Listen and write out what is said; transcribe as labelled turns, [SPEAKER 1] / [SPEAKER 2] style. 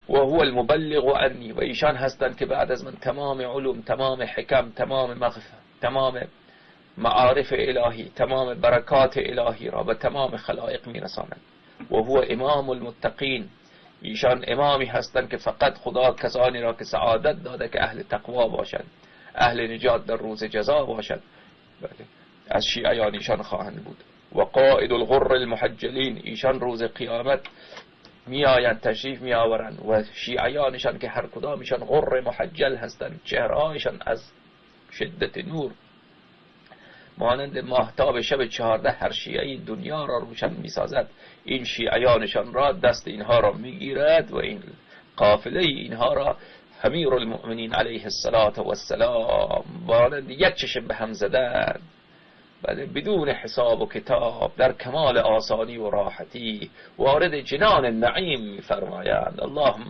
[SPEAKER 1] و هو المبلغ عنی، و ایشان هستند که بعد از من تمام علوم، تمام حکم، تمام معارف الهی، تمام برکات الهی را به تمام خلائق میرسانند. و هو امام المتقین، ایشان امامی هستند که فقط خدا کسانی را که سعادت داده که اهل تقوا باشند، اهل نجات در روز جزا باشند، از شیعیان ایشان خواهند بود. و قائد الغر المحجلین، ایشان روز قیامت می آیند، تشریف می آورند و شیعیانشان که هر کدامشان غر محجل هستند، چهرهایشان از شدت نور مانند ماهتاب شب 14 هر شیعی دنیا را روشن می سازد. این شیعیانشان را دست اینها را می گیرد و این قافله اینها را امیر المؤمنین علیه السلام مانند یک چشم به هم زدن، بدون حساب و کتاب در کمال آسانی و راحتی وارد جنان النعیم می فرمایند. اللهم